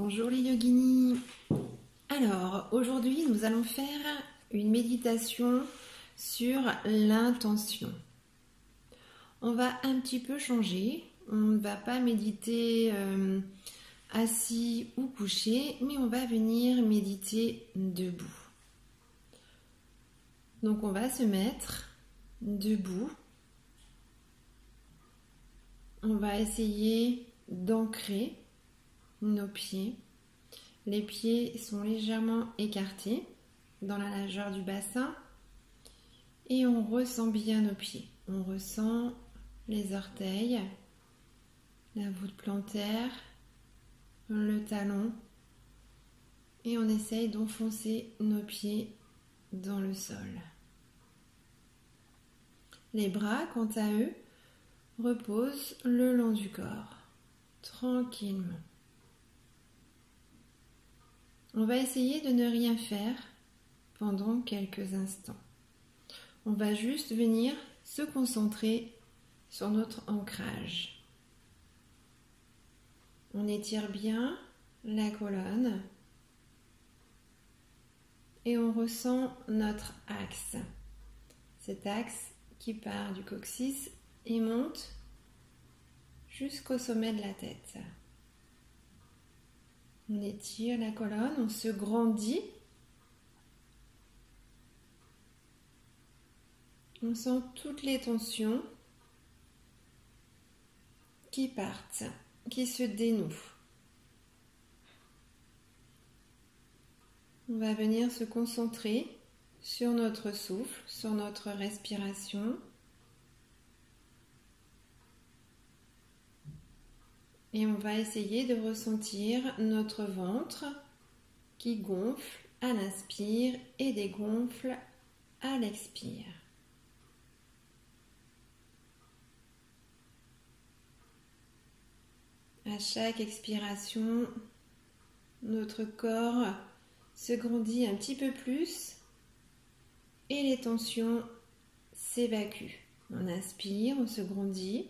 Bonjour les yoginis. Alors, aujourd'hui, nous allons faire une méditation sur l'intention. On va un petit peu changer. On ne va pas méditer assis ou couché, mais on va venir méditer debout. Donc, on va se mettre debout. On va essayer d'ancrer nos pieds. Les pieds sont légèrement écartés dans la largeur du bassin et on ressent bien nos pieds. On ressent les orteils, la voûte plantaire, le talon et on essaye d'enfoncer nos pieds dans le sol. Les bras, quant à eux, reposent le long du corps, tranquillement. On va essayer de ne rien faire pendant quelques instants. On va juste venir se concentrer sur notre ancrage. On étire bien la colonne et on ressent notre axe. Cet axe qui part du coccyx et monte jusqu'au sommet de la tête. On étire la colonne, on se grandit. On sent toutes les tensions qui partent, qui se dénouent. On va venir se concentrer sur notre souffle, sur notre respiration. Et on va essayer de ressentir notre ventre qui gonfle à l'inspire et dégonfle à l'expire. À chaque expiration, notre corps se grandit un petit peu plus et les tensions s'évacuent. On inspire, on se grandit.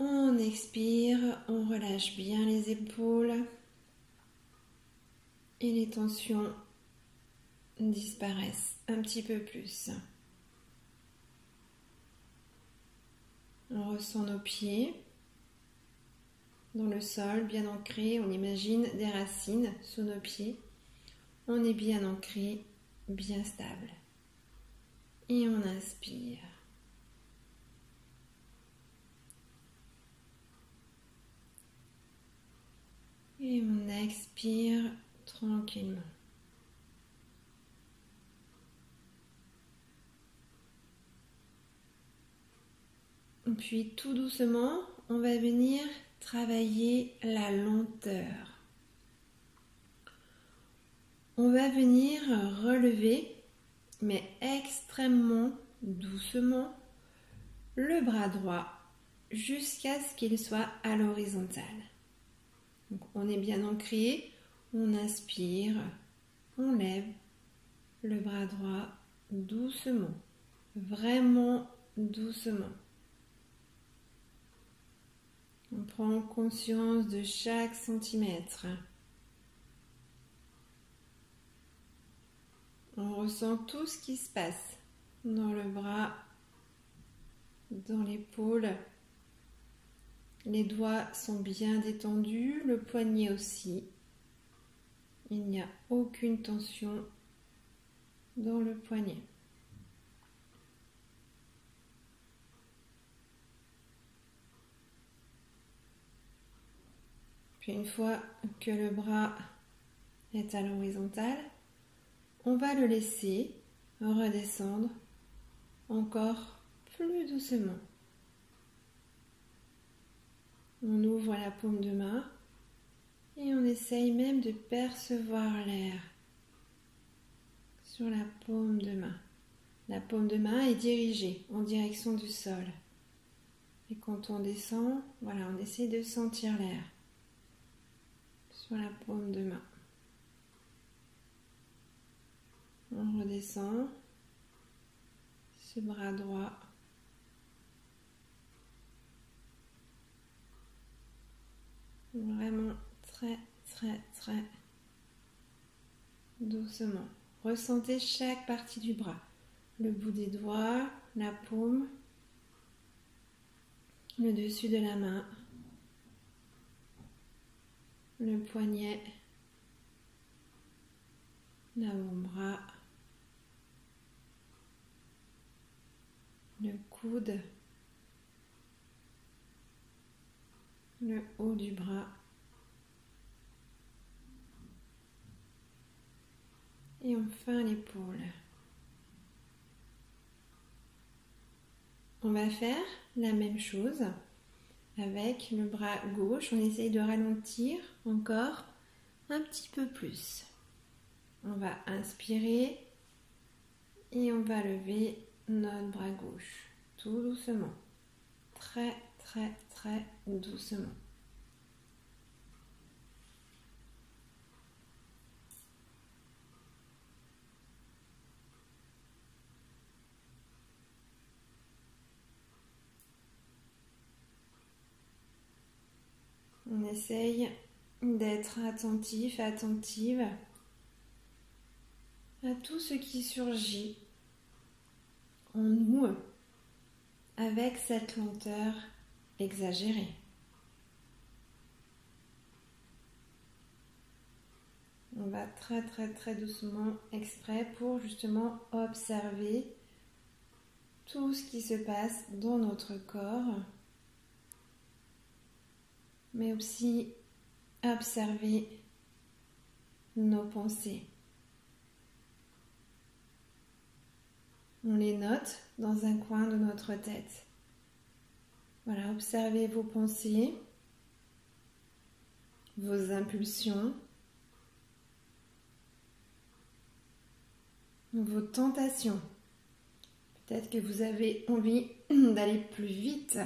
On expire, on relâche bien les épaules et les tensions disparaissent un petit peu plus. On ressent nos pieds dans le sol, bien ancrés. On imagine des racines sous nos pieds. On est bien ancré, bien stable. Et on inspire. Et on expire tranquillement. Puis tout doucement, on va venir travailler la lenteur. On va venir relever, mais extrêmement doucement, le bras droit jusqu'à ce qu'il soit à l'horizontale. Donc, on est bien ancré, on inspire, on lève le bras droit doucement, vraiment doucement. On prend conscience de chaque centimètre. On ressent tout ce qui se passe dans le bras, dans l'épaule. Les doigts sont bien détendus, le poignet aussi. Il n'y a aucune tension dans le poignet. Puis une fois que le bras est à l'horizontale, on va le laisser redescendre encore plus doucement. On ouvre la paume de main et on essaye même de percevoir l'air sur la paume de main. La paume de main est dirigée en direction du sol. Et quand on descend, voilà, on essaie de sentir l'air sur la paume de main. On redescend ce bras droit. Vraiment très, très, très doucement. Ressentez chaque partie du bras. Le bout des doigts, la paume, le dessus de la main, le poignet, l'avant-bras, le coude, le haut du bras et enfin l'épaule. On va faire la même chose avec le bras gauche. On essaye de ralentir encore un petit peu plus. On va inspirer et on va lever notre bras gauche tout doucement, très très très doucement. On essaye d'être attentif, attentive à tout ce qui surgit en nous avec cette lenteur exagérée. On va très très très doucement exprès pour justement observer tout ce qui se passe dans notre corps, mais aussi observer nos pensées. On les note dans un coin de notre tête. Voilà, observez vos pensées, vos impulsions, vos tentations. Peut-être que vous avez envie d'aller plus vite.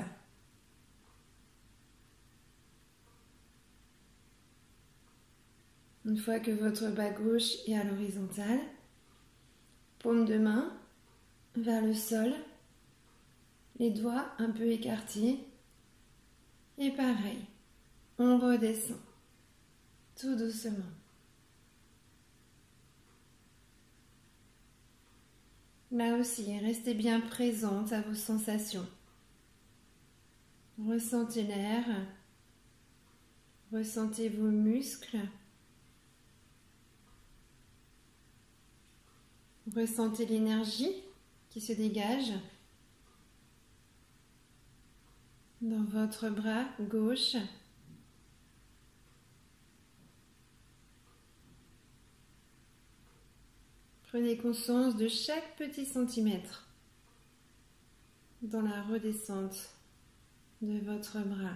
Une fois que votre bas gauche est à l'horizontale, paume de main vers le sol, les doigts un peu écartés. Et pareil, on redescend tout doucement. Là aussi, restez bien présente à vos sensations. Ressentez l'air, ressentez vos muscles, ressentez l'énergie qui se dégage dans votre bras gauche. Prenez conscience de chaque petit centimètre dans la redescente de votre bras.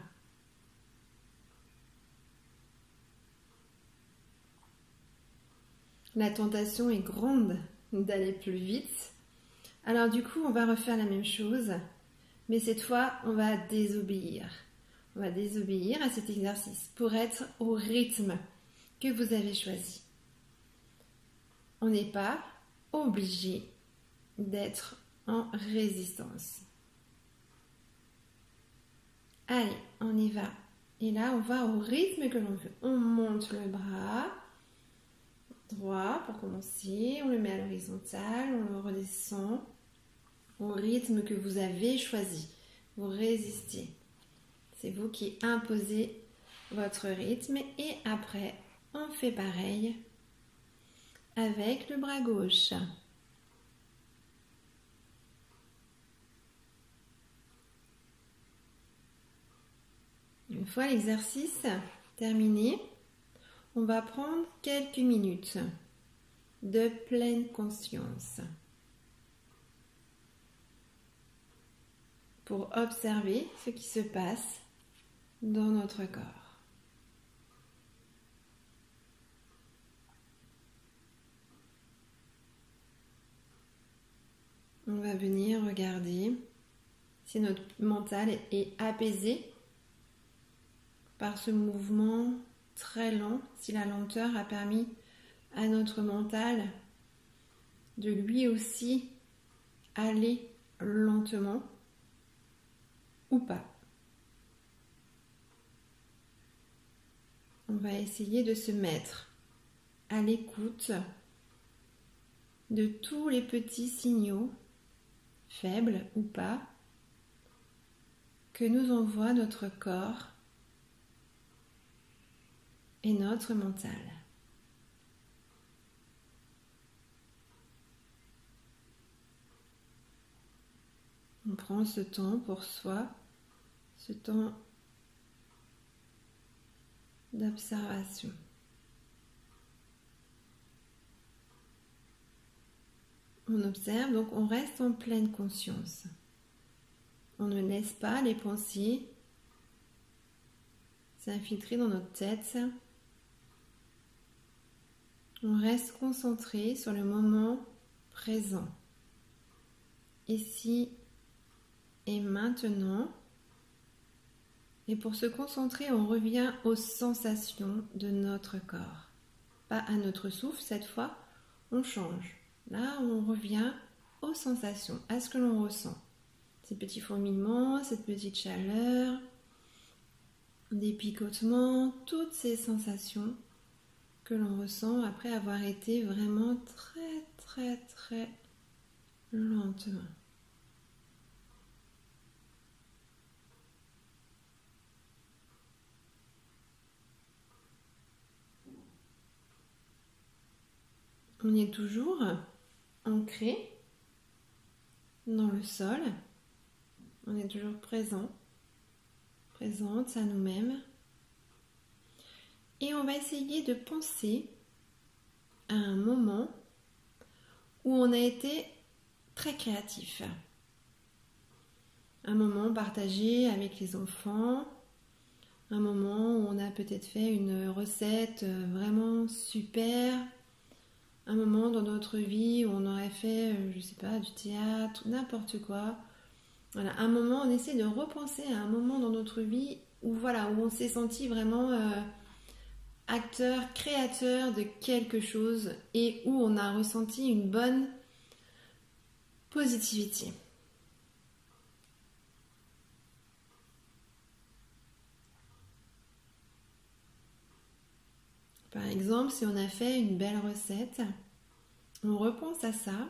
La tentation est grande d'aller plus vite. Alors du coup, on va refaire la même chose, mais cette fois, on va désobéir. On va désobéir à cet exercice pour être au rythme que vous avez choisi. On n'est pas obligé d'être en résistance. Allez, on y va. Et là, on va au rythme que l'on veut. On monte le bras droit pour commencer. On le met à l'horizontale, on le redescend au rythme que vous avez choisi. Vous résistez. C'est vous qui imposez votre rythme. Et après, on fait pareil avec le bras gauche. Une fois l'exercice terminé, on va prendre quelques minutes de pleine conscience pour observer ce qui se passe dans notre corps. On va venir regarder si notre mental est apaisé par ce mouvement très lent, si la lenteur a permis à notre mental de lui aussi aller lentement ou pas. va essayer de se mettre à l'écoute de tous les petits signaux, faibles ou pas, que nous envoie notre corps et notre mental. On prend ce temps pour soi, ce temps d'observation. On observe, donc on reste en pleine conscience. On ne laisse pas les pensées s'infiltrer dans notre tête. On reste concentré sur le moment présent. Ici et maintenant. Et pour se concentrer, on revient aux sensations de notre corps. Pas à notre souffle, cette fois, on change. Là, on revient aux sensations, à ce que l'on ressent. Ces petits fourmillements, cette petite chaleur, des picotements, toutes ces sensations que l'on ressent après avoir été vraiment très lentement. On est toujours ancré dans le sol. On est toujours présente à nous-mêmes. Et on va essayer de penser à un moment où on a été très créatif. Un moment partagé avec les enfants. Un moment où on a peut-être fait une recette vraiment super. Un moment dans notre vie où on aurait fait, je sais pas, du théâtre, n'importe quoi. Voilà, un moment, on essaie de repenser à un moment dans notre vie où, voilà, où on s'est senti vraiment acteur, créateur de quelque chose et où on a ressenti une bonne positivité. Par exemple, si on a fait une belle recette, on repense à ça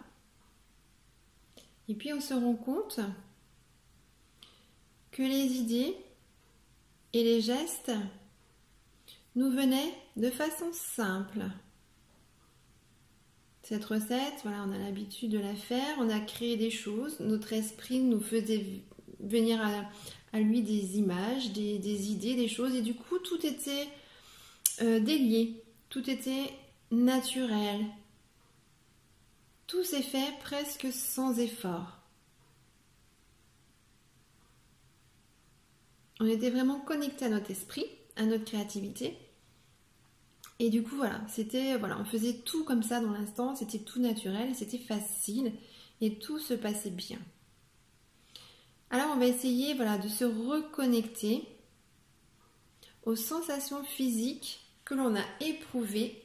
et puis on se rend compte que les idées et les gestes nous venaient de façon simple. Cette recette, voilà, on a l'habitude de la faire, on a créé des choses, notre esprit nous faisait venir à lui des images, des idées, des choses, et du coup tout était délié, tout était naturel. Tout s'est fait presque sans effort. On était vraiment connecté à notre esprit, à notre créativité. Et du coup, voilà, on faisait tout comme ça dans l'instant, c'était tout naturel, c'était facile et tout se passait bien. Alors, on va essayer, de se reconnecter aux sensations physiques que l'on a éprouvées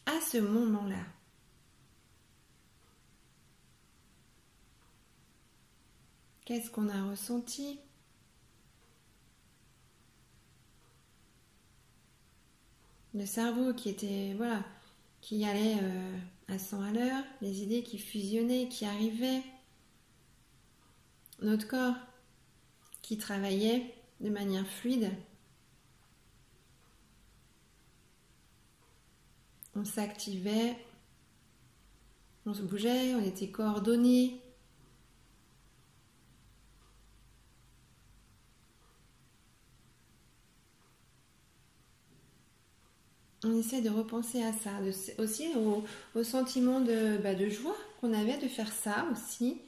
à ce moment-là. Qu'est-ce qu'on a ressenti ? Le cerveau qui allait à 100 à l'heure, les idées qui fusionnaient, qui arrivaient, notre corps qui travaillait de manière fluide. On s'activait, on se bougeait, on était coordonnés. On essaie de repenser à ça, aussi au sentiment de joie qu'on avait de faire ça aussi.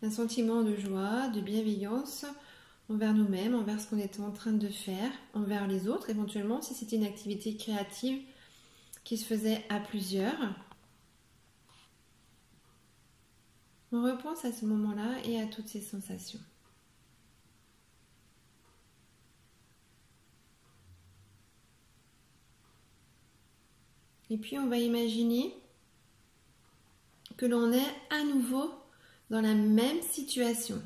Un sentiment de joie, de bienveillance envers nous-mêmes, envers ce qu'on était en train de faire, envers les autres, éventuellement si c'était une activité créative qui se faisait à plusieurs. On repense à ce moment-là et à toutes ces sensations. Et puis on va imaginer que l'on est à nouveau dans la même situation.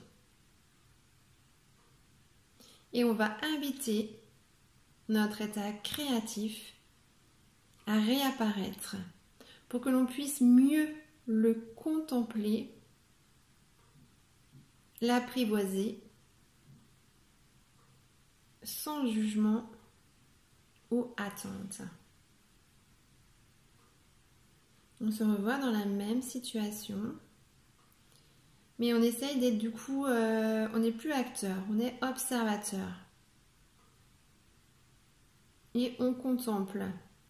Et on va inviter notre état créatif à réapparaître pour que l'on puisse mieux le contempler, l'apprivoiser sans jugement ou attente. On se revoit dans la même situation, mais on essaye d'être du coup, on n'est plus acteur, on est observateur. Et on contemple,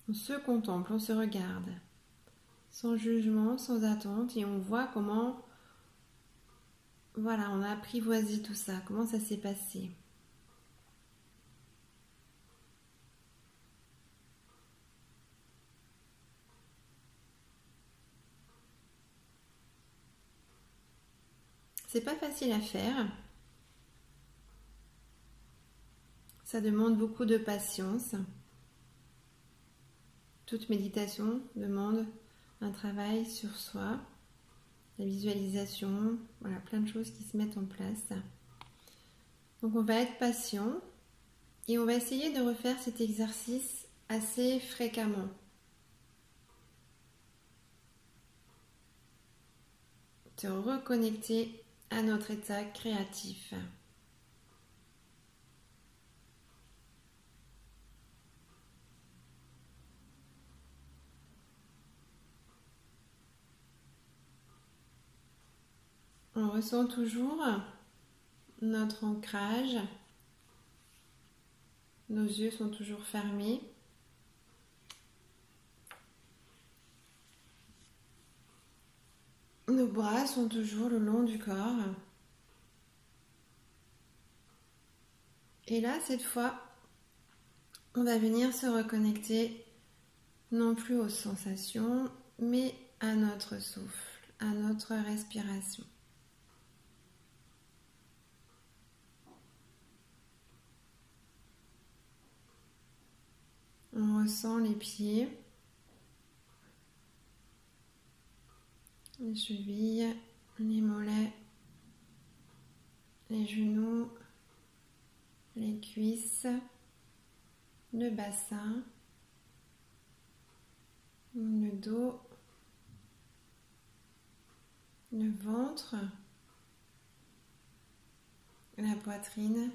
on se regarde, sans jugement, sans attente, et on voit comment, voilà, on a apprivoisé tout ça, comment ça s'est passé. C'est pas facile à faire. Ça demande beaucoup de patience. Toute méditation demande un travail sur soi, la visualisation, voilà, plein de choses qui se mettent en place. Donc on va être patient et on va essayer de refaire cet exercice assez fréquemment. Se reconnecter à notre état créatif. On ressent toujours notre ancrage. Nos yeux sont toujours fermés. Nos bras sont toujours le long du corps. Et là, cette fois, on va venir se reconnecter non plus aux sensations, mais à notre souffle, à notre respiration. On ressent les pieds, les chevilles, les mollets, les genoux, les cuisses, le bassin, le dos, le ventre, la poitrine,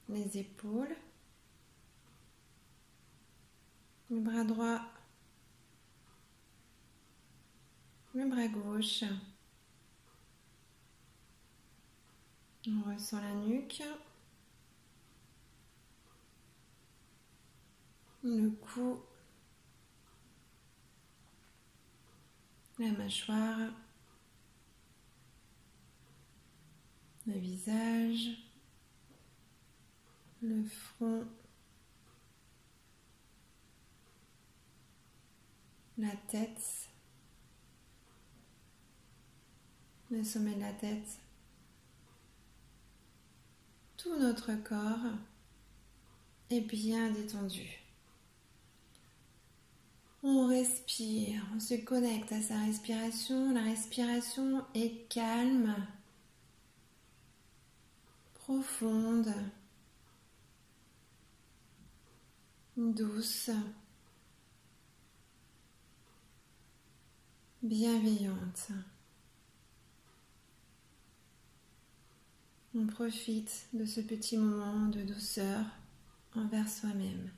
les épaules, le bras droit, le bras gauche. On ressent la nuque, le cou, la mâchoire, le visage, le front, la tête, le sommet de la tête. Tout notre corps est bien détendu. On respire, on se connecte à sa respiration. La respiration est calme, profonde, douce, bienveillante. On profite de ce petit moment de douceur envers soi-même.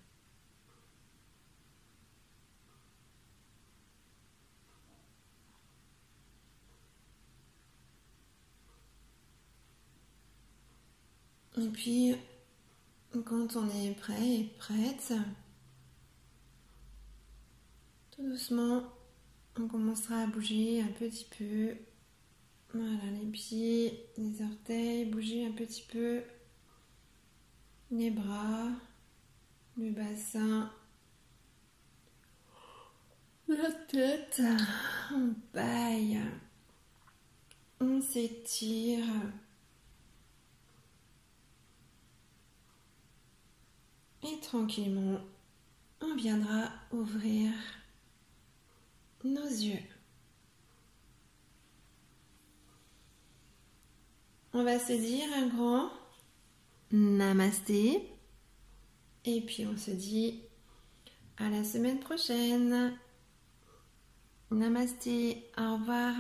Et puis, quand on est prêt et prête, tout doucement, on commencera à bouger un petit peu. Voilà, les pieds, les orteils, bouger un petit peu les bras, le bassin, la tête. On baille, on s'étire. Et tranquillement, on viendra ouvrir nos yeux. On va se dire un grand Namasté. Et puis on se dit à la semaine prochaine. Namasté, au revoir.